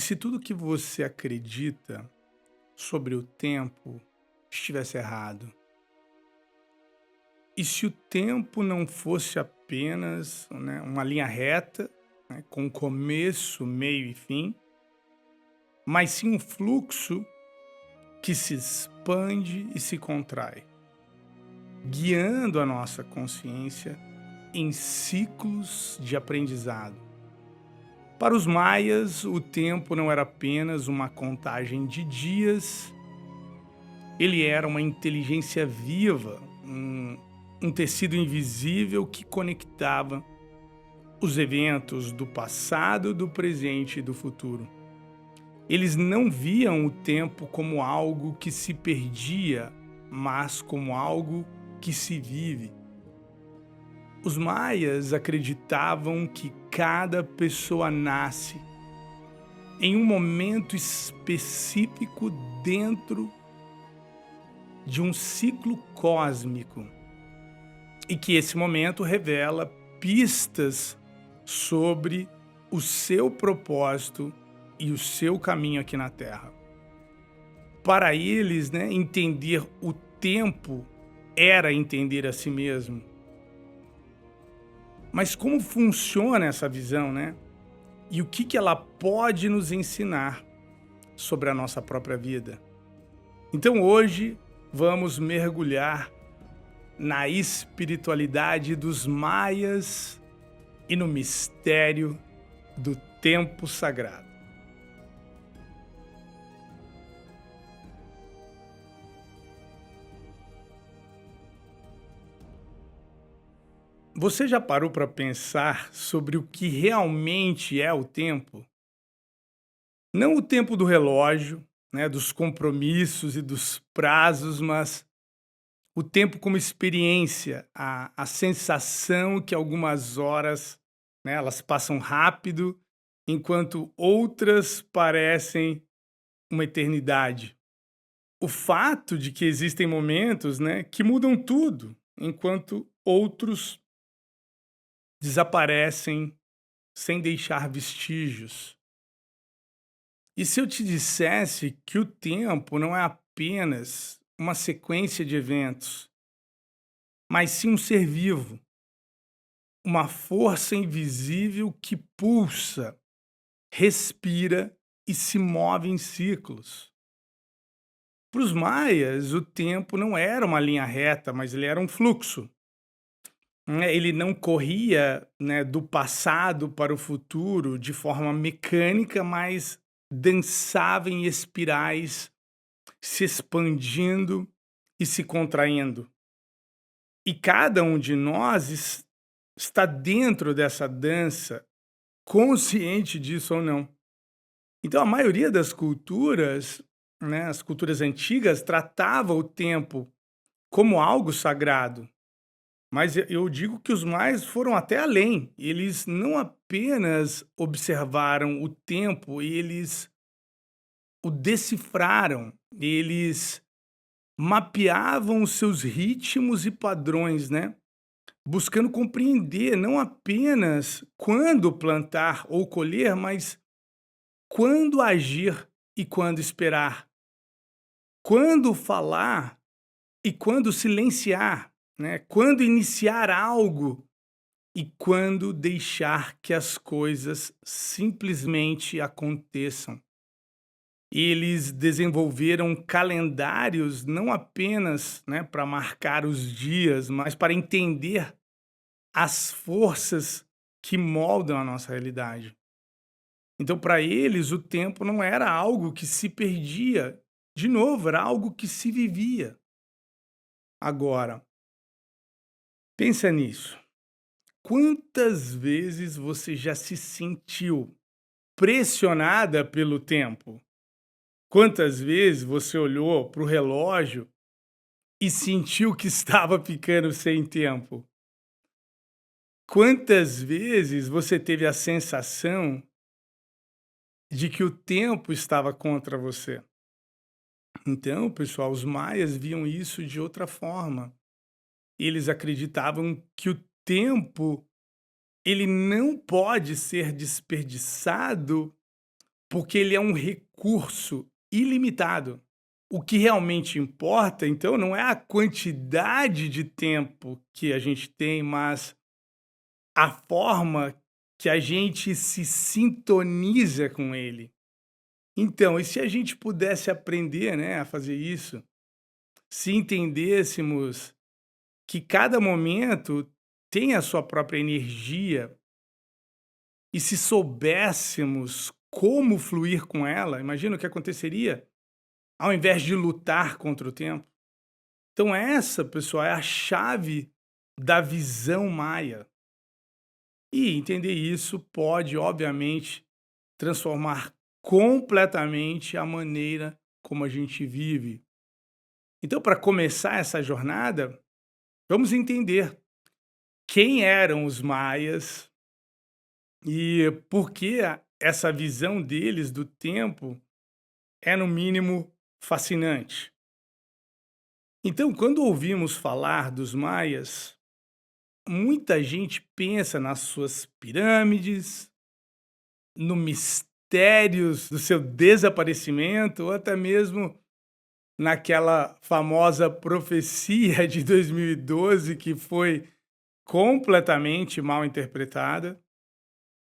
E se tudo que você acredita sobre o tempo estivesse errado? E se o tempo não fosse apenas, né, uma linha reta, né, com começo, meio e fim, mas sim um fluxo que se expande e se contrai, guiando a nossa consciência em ciclos de aprendizado. Para os maias, o tempo não era apenas uma contagem de dias. Ele era uma inteligência viva, um tecido invisível que conectava os eventos do passado, do presente e do futuro. Eles não viam o tempo como algo que se perdia, mas como algo que se vive. Os maias acreditavam que cada pessoa nasce em um momento específico dentro de um ciclo cósmico e que esse momento revela pistas sobre o seu propósito e o seu caminho aqui na Terra. Para eles, né, entender o tempo era entender a si mesmo. Mas como funciona essa visão, né? E o que ela pode nos ensinar sobre a nossa própria vida? Então hoje vamos mergulhar na espiritualidade dos maias e no mistério do tempo sagrado. Você já parou para pensar sobre o que realmente é o tempo? Não o tempo do relógio, né, dos compromissos e dos prazos, mas o tempo como experiência, a sensação que algumas horas, né, elas passam rápido, enquanto outras parecem uma eternidade. O fato de que existem momentos, né, que mudam tudo, enquanto outros desaparecem sem deixar vestígios. E se eu te dissesse que o tempo não é apenas uma sequência de eventos, mas sim um ser vivo, uma força invisível que pulsa, respira e se move em ciclos. Para os maias, o tempo não era uma linha reta, mas ele era um fluxo. Né? Ele não corria, né, do passado para o futuro de forma mecânica, mas dançava em espirais, se expandindo e se contraindo. E cada um de nós está dentro dessa dança, consciente disso ou não. Então, a maioria das culturas, né, as culturas antigas, tratava o tempo como algo sagrado. Mas eu digo que os mais foram até além. Eles não apenas observaram o tempo, eles o decifraram. Eles mapeavam os seus ritmos e padrões, né? Buscando compreender não apenas quando plantar ou colher, mas quando agir e quando esperar, quando falar e quando silenciar, né? Quando iniciar algo e quando deixar que as coisas simplesmente aconteçam. Eles desenvolveram calendários não apenas, né, para marcar os dias, mas para entender as forças que moldam a nossa realidade. Então, para eles, o tempo não era algo que se perdia, de novo, era algo que se vivia. Agora, pensa nisso. Quantas vezes você já se sentiu pressionada pelo tempo? Quantas vezes você olhou para o relógio e sentiu que estava ficando sem tempo? Quantas vezes você teve a sensação de que o tempo estava contra você? Então, pessoal, os maias viam isso de outra forma. Eles acreditavam que o tempo ele não pode ser desperdiçado porque ele é um recurso ilimitado. O que realmente importa, então, não é a quantidade de tempo que a gente tem, mas a forma que a gente se sintoniza com ele. Então, e se a gente pudesse aprender, né, a fazer isso, se entendêssemos que cada momento tem a sua própria energia e se soubéssemos como fluir com ela, imagina o que aconteceria ao invés de lutar contra o tempo. Então essa, pessoal, é a chave da visão maia. E entender isso pode, obviamente, transformar completamente a maneira como a gente vive. Então, para começar essa jornada, vamos entender quem eram os maias e por que essa visão deles do tempo é, no mínimo, fascinante. Então, quando ouvimos falar dos maias, muita gente pensa nas suas pirâmides, no mistérios do seu desaparecimento, ou até mesmo naquela famosa profecia de 2012 que foi completamente mal interpretada.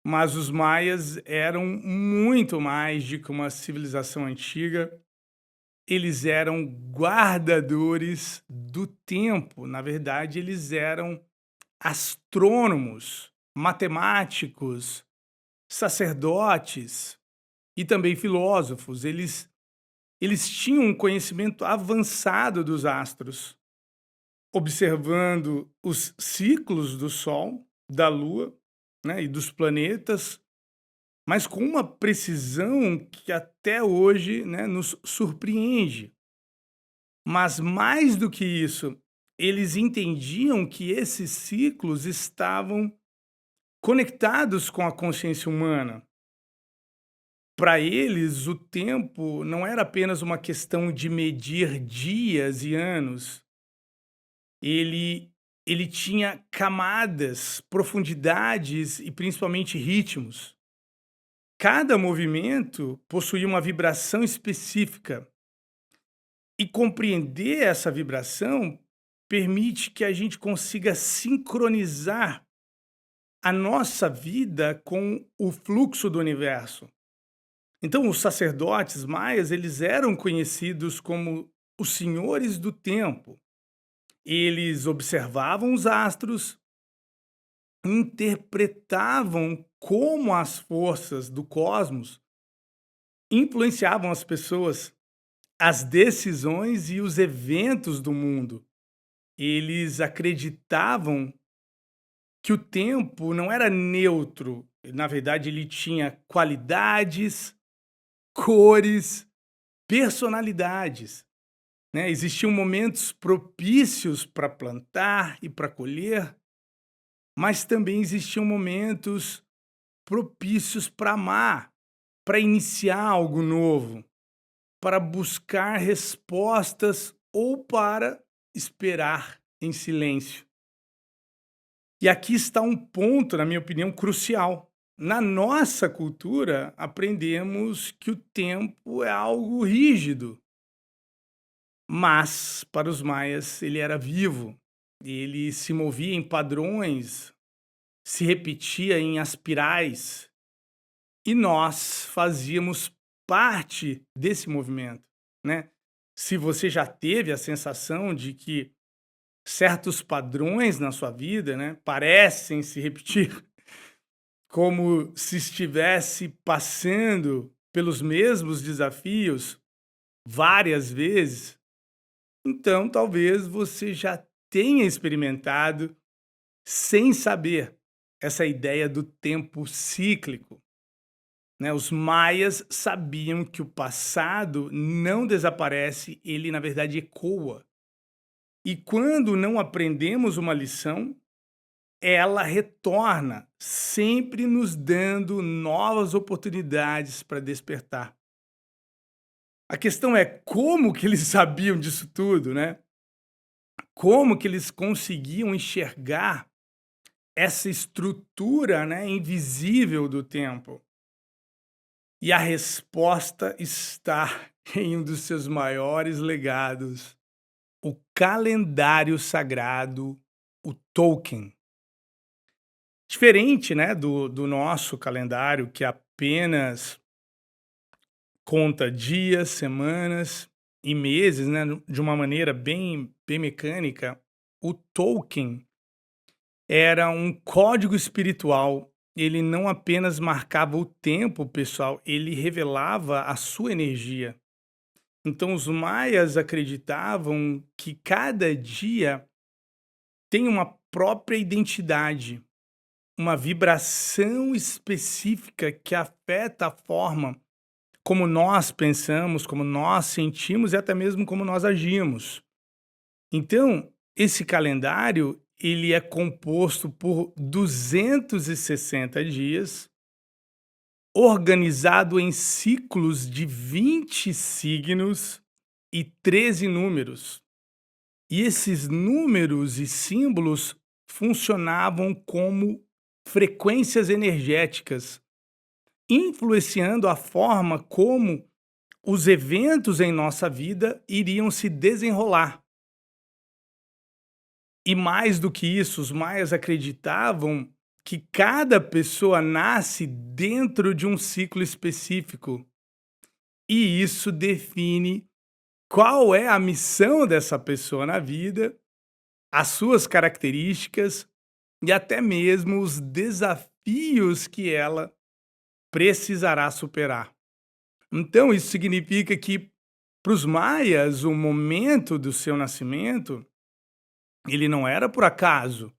Mas os maias eram muito mais do que uma civilização antiga. Eles eram guardadores do tempo. Na verdade, eles eram astrônomos, matemáticos, sacerdotes e também filósofos. Eles tinham um conhecimento avançado dos astros, observando os ciclos do Sol, da Lua, né, e dos planetas, mas com uma precisão que até hoje, né, nos surpreende. Mas mais do que isso, eles entendiam que esses ciclos estavam conectados com a consciência humana. Para eles, o tempo não era apenas uma questão de medir dias e anos. Ele, ele tinha camadas, profundidades e principalmente ritmos. Cada movimento possuía uma vibração específica. E compreender essa vibração permite que a gente consiga sincronizar a nossa vida com o fluxo do universo. Então, os sacerdotes maias, eles eram conhecidos como os senhores do tempo. Eles observavam os astros, interpretavam como as forças do cosmos influenciavam as pessoas, as decisões e os eventos do mundo. Eles acreditavam que o tempo não era neutro, na verdade ele tinha qualidades, cores, personalidades, né? Existiam momentos propícios para plantar e para colher, mas também existiam momentos propícios para amar, para iniciar algo novo, para buscar respostas ou para esperar em silêncio. E aqui está um ponto, na minha opinião, crucial. Na nossa cultura, aprendemos que o tempo é algo rígido, mas para os maias ele era vivo, ele se movia em padrões, se repetia em aspirais, e nós fazíamos parte desse movimento, né? Se você já teve a sensação de que certos padrões na sua vida, né, parecem se repetir, como se estivesse passando pelos mesmos desafios várias vezes, então talvez você já tenha experimentado, sem saber, essa ideia do tempo cíclico, né? Os maias sabiam que o passado não desaparece, ele na verdade ecoa. E quando não aprendemos uma lição, ela retorna, sempre nos dando novas oportunidades para despertar. A questão é como que eles sabiam disso tudo, né? Como que eles conseguiam enxergar essa estrutura, né, invisível do tempo? E a resposta está em um dos seus maiores legados, o calendário sagrado, o Tolkien. Diferente, né, do nosso calendário, que apenas conta dias, semanas e meses, né, de uma maneira bem mecânica, o Tolkien era um código espiritual. Ele não apenas marcava o tempo, pessoal, ele revelava a sua energia. Então os maias acreditavam que cada dia tem uma própria identidade, uma vibração específica que afeta a forma como nós pensamos, como nós sentimos e até mesmo como nós agimos. Então, esse calendário, ele é composto por 260 dias, organizado em ciclos de 20 signos e 13 números. E esses números e símbolos funcionavam como frequências energéticas, influenciando a forma como os eventos em nossa vida iriam se desenrolar. E mais do que isso, os maias acreditavam que cada pessoa nasce dentro de um ciclo específico. E isso define qual é a missão dessa pessoa na vida, as suas características e até mesmo os desafios que ela precisará superar. Então, isso significa que, para os maias, o momento do seu nascimento, ele não era por acaso.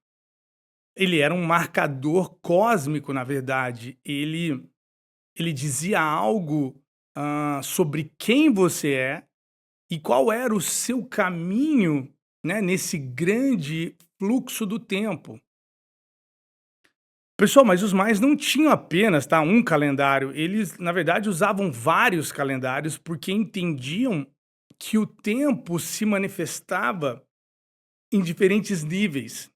Ele era um marcador cósmico, na verdade. Ele dizia algo, sobre quem você é e qual era o seu caminho, né, nesse grande fluxo do tempo. Pessoal, mas os maias não tinham apenas, tá, um calendário, eles, na verdade, usavam vários calendários, porque entendiam que o tempo se manifestava em diferentes níveis.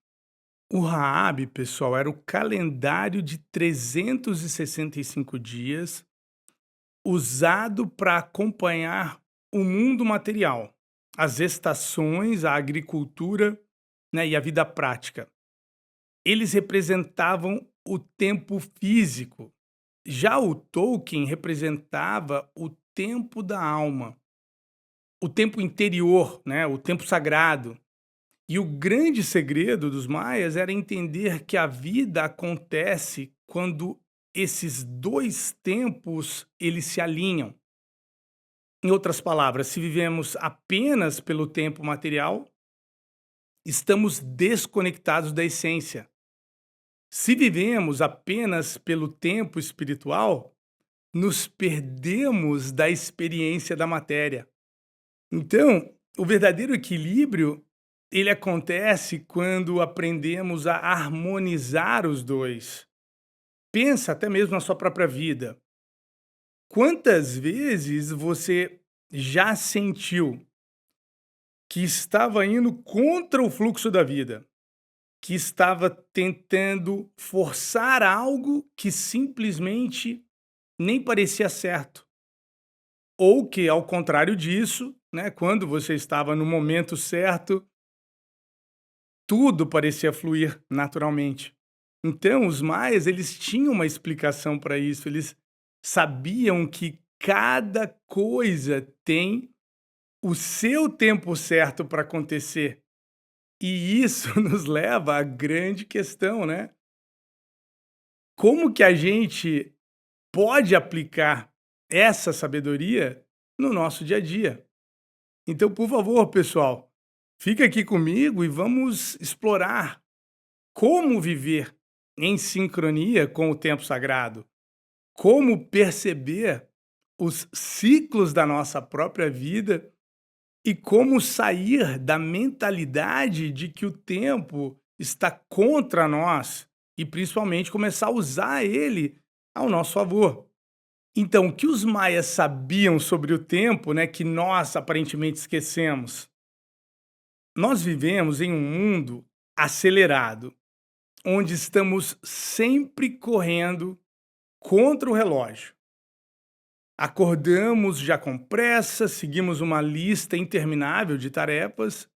O Raab, pessoal, era o calendário de 365 dias, usado para acompanhar o mundo material, as estações, a agricultura, né, e a vida prática. Eles representavam o tempo físico. Já o Tolkien representava o tempo da alma, o tempo interior, né, o tempo sagrado. E o grande segredo dos maias era entender que a vida acontece quando esses 2 tempos, eles se alinham. Em outras palavras, se vivemos apenas pelo tempo material, estamos desconectados da essência. Se vivemos apenas pelo tempo espiritual, nos perdemos da experiência da matéria. Então, o verdadeiro equilíbrio, ele acontece quando aprendemos a harmonizar os 2. Pensa até mesmo na sua própria vida. Quantas vezes você já sentiu que estava indo contra o fluxo da vida? Que estava tentando forçar algo que simplesmente nem parecia certo? Ou que, ao contrário disso, né, quando você estava no momento certo, tudo parecia fluir naturalmente. Então, os maias, eles tinham uma explicação para isso, eles sabiam que cada coisa tem o seu tempo certo para acontecer. E isso nos leva à grande questão, né? Como que a gente pode aplicar essa sabedoria no nosso dia a dia? Então, por favor, pessoal, fica aqui comigo e vamos explorar como viver em sincronia com o tempo sagrado, como perceber os ciclos da nossa própria vida e como sair da mentalidade de que o tempo está contra nós e principalmente começar a usar ele ao nosso favor. Então, o que os maias sabiam sobre o tempo, né, que nós aparentemente esquecemos? Nós vivemos em um mundo acelerado, onde estamos sempre correndo contra o relógio. Acordamos já com pressa, seguimos uma lista interminável de tarefas,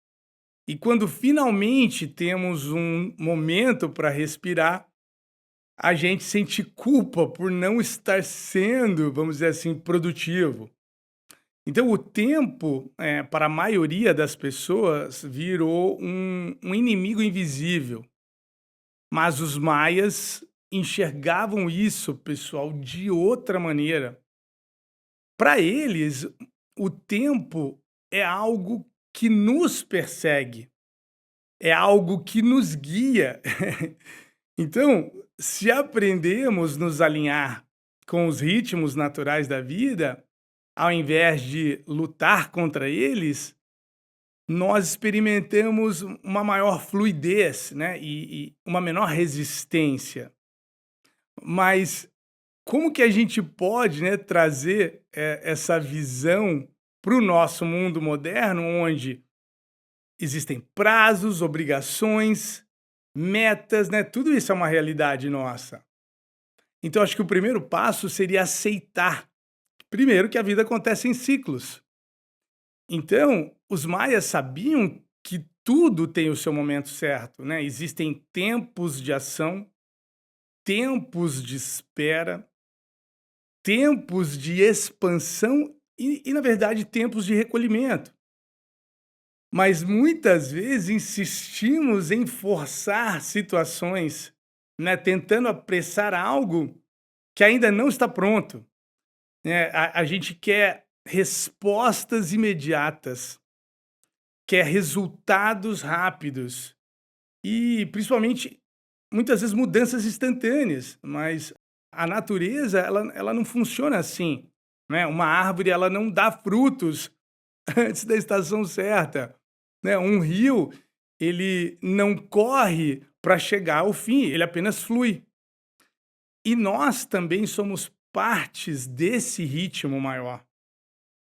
e quando finalmente temos um momento para respirar, a gente sente culpa por não estar sendo, vamos dizer assim, produtivo. Então, o tempo, para a maioria das pessoas, virou um inimigo invisível. Mas os maias enxergavam isso, pessoal, de outra maneira. Para eles, o tempo é algo que nos persegue, é algo que nos guia. Então, se aprendemos nos alinhar com os ritmos naturais da vida, ao invés de lutar contra eles, nós experimentamos uma maior fluidez, né, e uma menor resistência. Mas como que a gente pode, né, trazer, essa visão para o nosso mundo moderno, onde existem prazos, obrigações, metas, né, tudo isso é uma realidade nossa. Então acho que o primeiro passo seria aceitar, primeiro, que a vida acontece em ciclos. Então, os maias sabiam que tudo tem o seu momento certo, né, existem tempos de ação, tempos de espera, tempos de expansão e na verdade, tempos de recolhimento. Mas muitas vezes insistimos em forçar situações, né, tentando apressar algo que ainda não está pronto, né. A gente quer respostas imediatas, quer resultados rápidos e, principalmente, muitas vezes mudanças instantâneas, mas a natureza ela não funciona assim, né. Uma árvore ela não dá frutos antes da estação certa, né. Um rio, ele não corre para chegar ao fim, ele apenas flui. E nós também somos partes desse ritmo maior.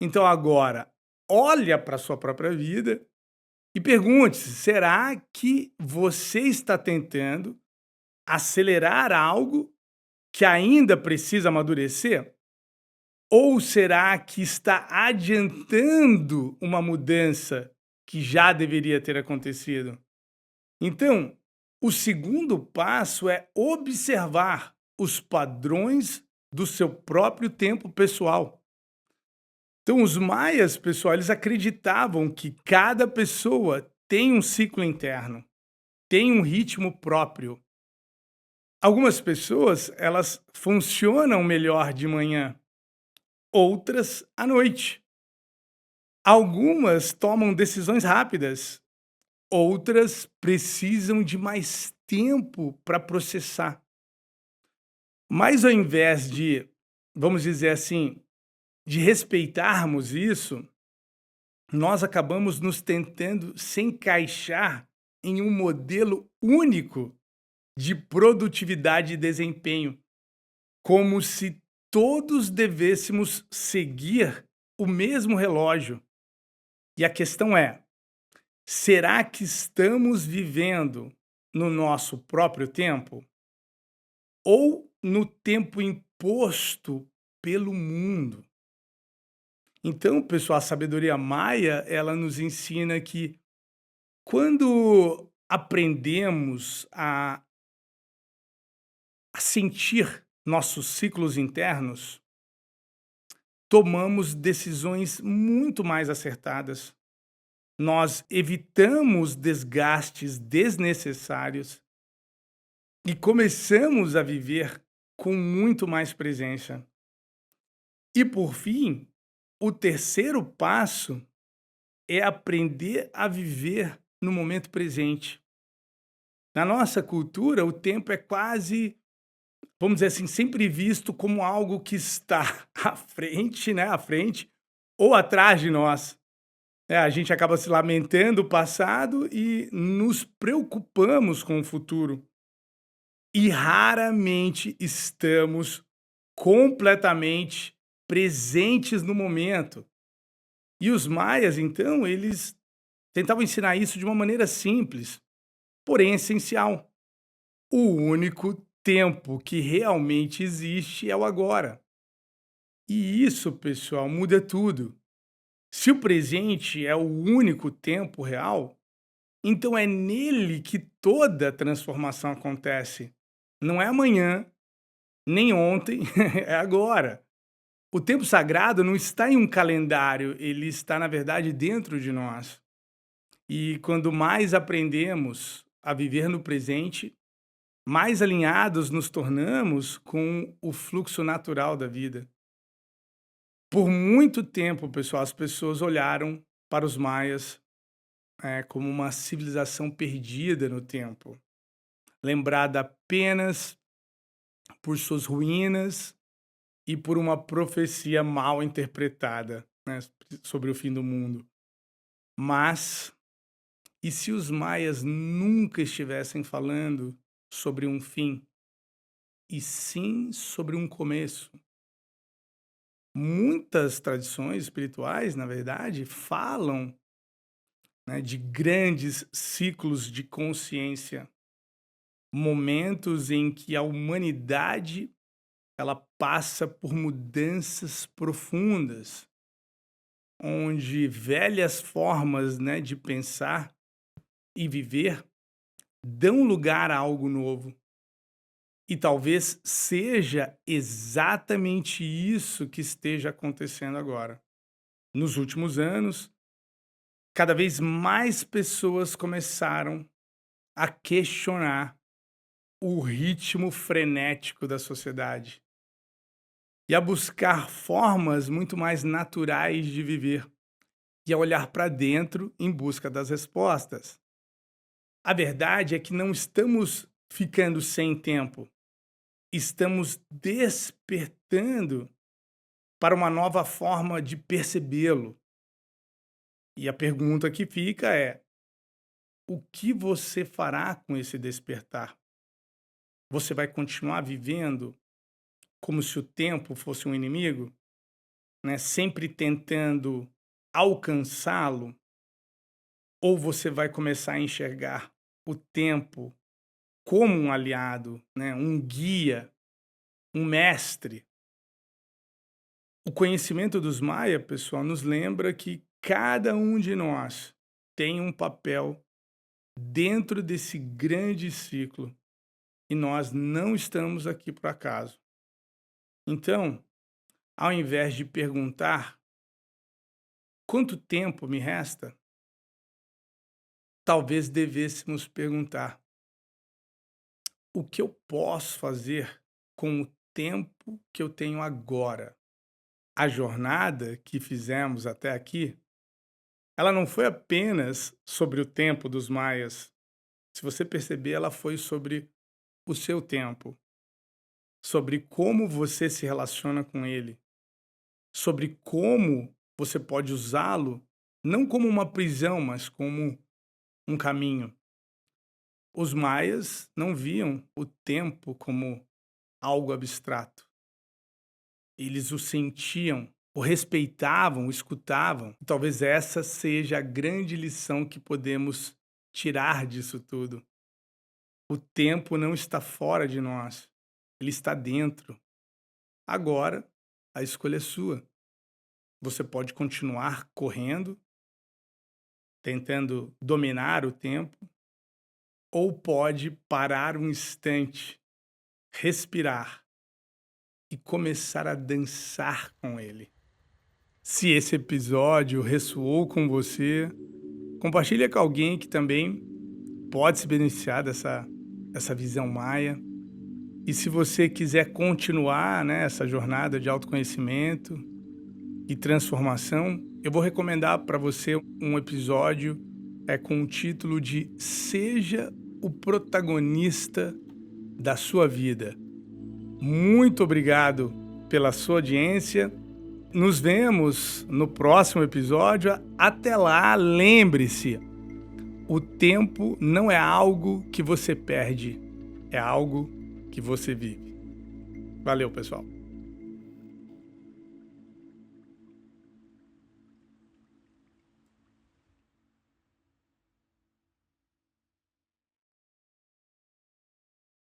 Então agora, olha para a sua própria vida e pergunte-se: será que você está tentando acelerar algo que ainda precisa amadurecer? Ou será que está adiantando uma mudança que já deveria ter acontecido? Então, o segundo passo é observar os padrões do seu próprio tempo pessoal. Então, os maias, pessoal, eles acreditavam que cada pessoa tem um ciclo interno, tem um ritmo próprio. Algumas pessoas, elas funcionam melhor de manhã, outras à noite. Algumas tomam decisões rápidas, outras precisam de mais tempo para processar. Mas ao invés de, vamos dizer assim, de respeitarmos isso, nós acabamos nos tentando se encaixar em um modelo único de produtividade e desempenho, como se todos devêssemos seguir o mesmo relógio. E a questão é: será que estamos vivendo no nosso próprio tempo ou no tempo imposto pelo mundo? Então, pessoal, a sabedoria maia, ela nos ensina que quando aprendemos a sentir nossos ciclos internos, tomamos decisões muito mais acertadas. Nós evitamos desgastes desnecessários e começamos a viver com muito mais presença. E por fim, o terceiro passo é aprender a viver no momento presente. Na nossa cultura, o tempo é quase, vamos dizer assim, sempre visto como algo que está à frente, né, à frente ou atrás de nós. A gente acaba se lamentando o passado e nos preocupamos com o futuro. E raramente estamos completamente presentes no momento. E os maias, então, eles tentavam ensinar isso de uma maneira simples, porém essencial. O único tempo que realmente existe é o agora. E isso, pessoal, muda tudo. Se o presente é o único tempo real, então é nele que toda a transformação acontece. Não é amanhã, nem ontem, é agora. O tempo sagrado não está em um calendário, ele está, na verdade, dentro de nós. E quando mais aprendemos a viver no presente, mais alinhados nos tornamos com o fluxo natural da vida. Por muito tempo, pessoal, as pessoas olharam para os maias, como uma civilização perdida no tempo, lembrada apenas por suas ruínas e por uma profecia mal interpretada, né, sobre o fim do mundo. Mas, e se os maias nunca estivessem falando sobre um fim, e sim sobre um começo? Muitas tradições espirituais, na verdade, falam, né, de grandes ciclos de consciência, momentos em que a humanidade ela passa por mudanças profundas, onde velhas formas, né, de pensar e viver dão lugar a algo novo. E talvez seja exatamente isso que esteja acontecendo agora. Nos últimos anos, cada vez mais pessoas começaram a questionar o ritmo frenético da sociedade e a buscar formas muito mais naturais de viver e a olhar para dentro em busca das respostas. A verdade é que não estamos ficando sem tempo, estamos despertando para uma nova forma de percebê-lo. E a pergunta que fica é: o que você fará com esse despertar? Você vai continuar vivendo como se o tempo fosse um inimigo, né, sempre tentando alcançá-lo? Ou você vai começar a enxergar o tempo como um aliado, né, um guia, um mestre? O conhecimento dos Maia, pessoal, nos lembra que cada um de nós tem um papel dentro desse grande ciclo e nós não estamos aqui por acaso. Então, ao invés de perguntar quanto tempo me resta, talvez devêssemos perguntar o que eu posso fazer com o tempo que eu tenho agora. A jornada que fizemos até aqui, ela não foi apenas sobre o tempo dos maias. Se você perceber, ela foi sobre o seu tempo, sobre como você se relaciona com ele, sobre como você pode usá-lo não como uma prisão, mas como um caminho. Os maias não viam o tempo como algo abstrato. Eles o sentiam, o respeitavam, o escutavam. E talvez essa seja a grande lição que podemos tirar disso tudo. O tempo não está fora de nós, ele está dentro. Agora, a escolha é sua. Você pode continuar correndo, tentando dominar o tempo, ou pode parar um instante, respirar e começar a dançar com ele. Se esse episódio ressoou com você, compartilha com alguém que também pode se beneficiar dessa visão maia. E se você quiser continuar, né, essa jornada de autoconhecimento e transformação, eu vou recomendar para você um episódio com o título de Seja o Protagonista da Sua Vida. Muito obrigado pela sua audiência. Nos vemos no próximo episódio. Até lá, lembre-se, o tempo não é algo que você perde, é algo que você vive. Valeu, pessoal.